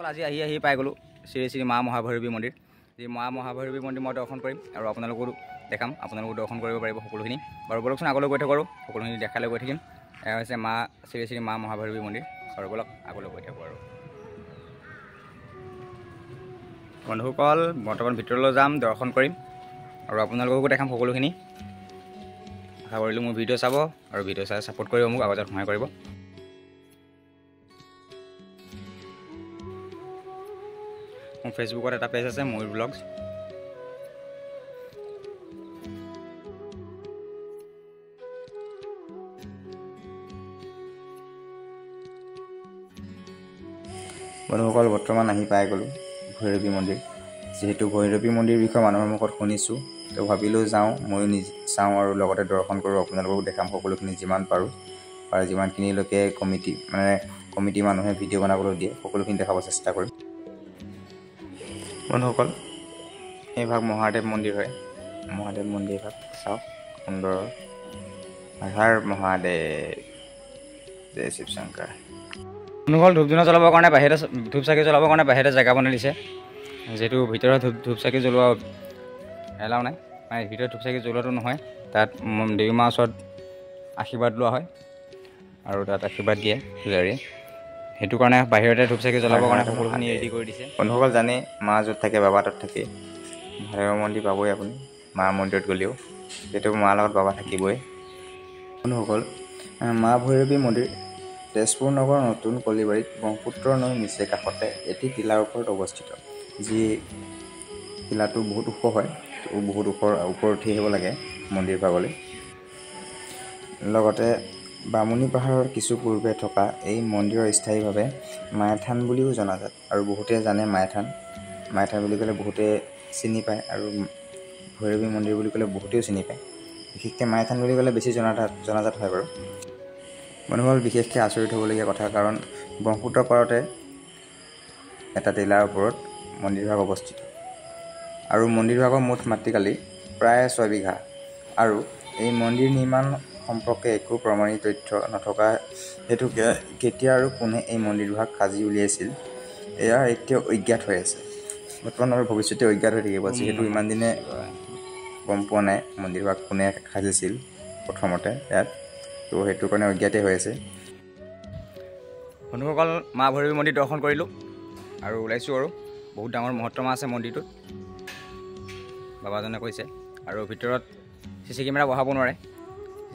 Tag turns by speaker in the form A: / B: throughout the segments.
A: আজি আহি পাই গ'লোঁ শ্ৰী শ্ৰী মা মহাভৈৰৱী মন্দিৰ। যি মা মহাভৈৰৱী মন্দিৰ মই দৰ্শন কৰিম আৰু আপোনালোকো দেখাম, আপোনালোকো দৰ্শন কৰিব পাৰিব সকলোখিনি। বাৰু বলকচোন আগলৈ গৈ থাকোঁ আৰু সকলোখিনি দেখালৈ গৈ থাকিম। এয়া হৈছে মা শ্ৰী শ্ৰী মা মহাভৈৰৱী মন্দিৰ। বাৰু বলক আগলৈ গৈ থাকোঁ আৰু বন্ধুসকল বৰ্তমান ভিতৰলৈ যাম, দৰ্শন কৰিম আৰু আপোনালোককো দেখাম সকলোখিনি। আশা কৰিলোঁ মোৰ ভিডিঅ' চাব আৰু ভিডিঅ' চাই ছাপোৰ্ট কৰিব, মোক আগত সহায় কৰিব। মোৰ ফেচবুকত এটা পেজ আছে ময়ূৰ ব্লগছ। বন্ধুসকল বৰ্তমান আহি পাই গ'লোঁ ভৈৰৱী মন্দিৰ। যিহেতু ভৈৰৱী মন্দিৰ বিষয়ে মানুহৰ মুখত শুনিছোঁ, তো ভাবিলোঁ যাওঁ, ময়ো নিজে চাওঁ আৰু লগতে দৰ্শন কৰোঁ, আপোনালোককো দেখাম সকলোখিনি যিমান পাৰোঁ। আৰু যিমানখিনিলৈকে কমিটি মানুহে ভিডিঅ' বনাবলৈ দিয়ে সকলোখিনি দেখাব চেষ্টা কৰিম। বন্ধুসকল এই ভাগ মহাদেৱ মন্দিৰ হয়। মহাদেৱ মন্দিৰ ভাগ চাওক, সুন্দৰ। হৰ মহাদেৱ, জয় শিৱ শংকৰ। বন্ধুসকল ধূপ ধূনা জ্বলাবৰ কাৰণে বাহিৰতে ধূপ চাকি জ্বলাবৰ কাৰণে বাহিৰতে জেগা বনাই দিছে। যিহেতু ভিতৰত ধূপ চাকি জ্বলোৱা এলাও নাই, মানে ভিতৰত ধূপ চাকি জ্বলোৱাটো নহয়। তাত দেৱী মাৰ ওচৰত আশীৰ্বাদ লোৱা হয় আৰু তাত আশীৰ্বাদ দিয়ে পূজাৰীয়ে। সেইটো কাৰণে বাহিৰতে ধূপ চাকি জ্বলাবৰ কাৰণে সকলোখিনি ৰেডি কৰি দিছে। বন্ধুসকল জানেই মা য'ত থাকে বাবা তাত থাকে। মহাদেৱ মন্দিৰ পাবই আপুনি মা মন্দিৰত গ'লেও, যিহেতু মাৰ লগত বাবা থাকিবই। বন্ধুসকল মা ভৈৰৱী মন্দিৰ তেজপুৰ নগৰৰ নতুন কলিবাৰীত ব্ৰহ্মপুত্ৰ নৈ নিচেই কাষতে এটি টিলাৰ ওপৰত অৱস্থিত। যি টিলাটো বহুত ওখ হয়, বহুত ওপৰত উঠি আহিব লাগে মন্দিৰ ভাগলৈ। লগতে বামুণী পাহাৰৰ কিছু পূৰ্বে থকা এই মন্দিৰৰ স্থায়ীভাৱে মাইথান বুলিও জনাজাত। আৰু বহুতে জানে মাইথান বুলি ক'লে বহুতে চিনি পায়, আৰু ভৈৰৱী মন্দিৰ বুলি ক'লে বহুতেও চিনি পায়। বিশেষকৈ মাইথান বুলি ক'লে বেছি জনাজাত হয় বাৰু। বন্ধুসকল বিশেষকৈ আচৰিত হ'বলগীয়া কথা, কাৰণ ব্ৰহ্মপুত্ৰৰ পাৰতে এটা টিলাৰ ওপৰত মন্দিৰভাগ অৱস্থিত। আৰু মন্দিৰভাগৰ মুঠ মাটিকালি প্ৰায় 6 বিঘা। আৰু এই মন্দিৰ নিৰ্মাণ সম্পৰ্কে একো প্ৰমাণিত তথ্য নথকা হেতুকে কেতিয়া আৰু কোনে এই মন্দিৰভাগ সাজি উলিয়াইছিল এয়া এতিয়া অজ্ঞাত হৈ আছে। বৰ্তমান আৰু ভৱিষ্যতে অজ্ঞাত হৈ থাকিব, যিহেতু ইমান দিনে গম পোৱা নাই মন্দিৰভাগ কোনে সাজিছিল প্ৰথমতে ইয়াত। তো সেইটো কাৰণে অজ্ঞাতে হৈ আছে। বন্ধুসকল মা ভৈৰৱী মন্দিৰ দৰ্শন কৰিলোঁ আৰু ওলাইছোঁ আৰু বহুত ডাঙৰ মহত্তমা আছে মন্দিৰটোত, বাবাজনে কৈছে। আৰু ভিতৰত CC কেমেৰা বহাব নোৱাৰে।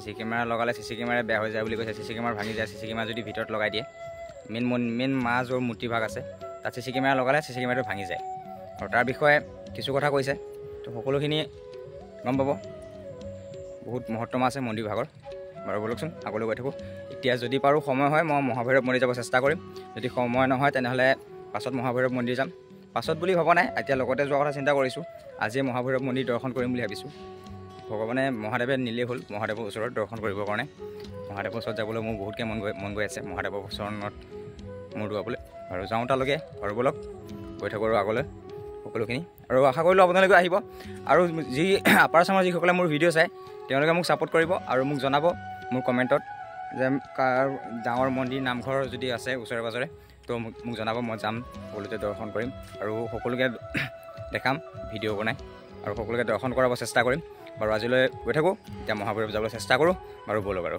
A: CC কেমেৰা লগালে CC কেমেৰা বেয়া হৈ যায় বুলি কৈছে। CC কেমেৰা ভাঙি যায় CC কেমেৰা যদি ভিতৰত লগাই দিয়ে। মেইন মা য'ৰ মূৰ্তিভাগ আছে তাত CC কেমেৰা লগালে CC কেমেৰাটো ভাঙি যায়। আৰু তাৰ বিষয়ে কিছু কথা কৈছে, তো সকলোখিনি গম পাব। বহুত মহত্তমা আছে মন্দিৰভাগৰ। বাৰু বলকচোন আগলৈ গৈ থাকোঁ। এতিয়া যদি পাৰোঁ সময় হয় মই মহাভৈৰৱ মন্দিৰ যাব চেষ্টা কৰিম। যদি সময় নহয় তেনেহ'লে পাছত মহাভৈৰৱ মন্দিৰ যাম। পাছত বুলি ভবা নাই, এতিয়া লগতে যোৱাৰ কথা চিন্তা কৰিছোঁ। আজিয়ে মহাভৈৰৱ মন্দিৰ দৰ্শন কৰিম বুলি ভাবিছোঁ। ভগৱানে মহাদেৱে নিলেই হ'ল মহাদেৱৰ ওচৰত দৰ্শন কৰিবৰ কাৰণে। মহাদেৱৰ ওচৰত যাবলৈ মোৰ বহুতকৈ মন গৈ আছে, মহাদেৱৰ ওচৰত মূৰ দোৱাবলৈ। আৰু যাওঁ তালৈকে। আৰু বলক গৈ থাকোঁ আৰু আগলৈ সকলোখিনি। আৰু আশা কৰিলোঁ আপোনালোকে আহিব। আৰু যি আপাৰ আচামৰ যিসকলে মোৰ ভিডিঅ' চায় তেওঁলোকে মোক ছাপোৰ্ট কৰিব আৰু মোক জনাব মোৰ কমেণ্টত যে ডাঙৰ মন্দিৰ নামঘৰ যদি আছে ওচৰে পাঁজৰে, তো মোক জনাব, মই যাম, সকলোতে দৰ্শন কৰিম আৰু সকলোকে দেখাম ভিডিঅ' বনাই আৰু সকলোকে দৰ্শন কৰাব চেষ্টা কৰিম। বাৰু আজিলৈ গৈ থাকোঁ, এতিয়া মহাভৈৰৱ যাবলৈ চেষ্টা কৰোঁ। বাৰু ব'লক আৰু।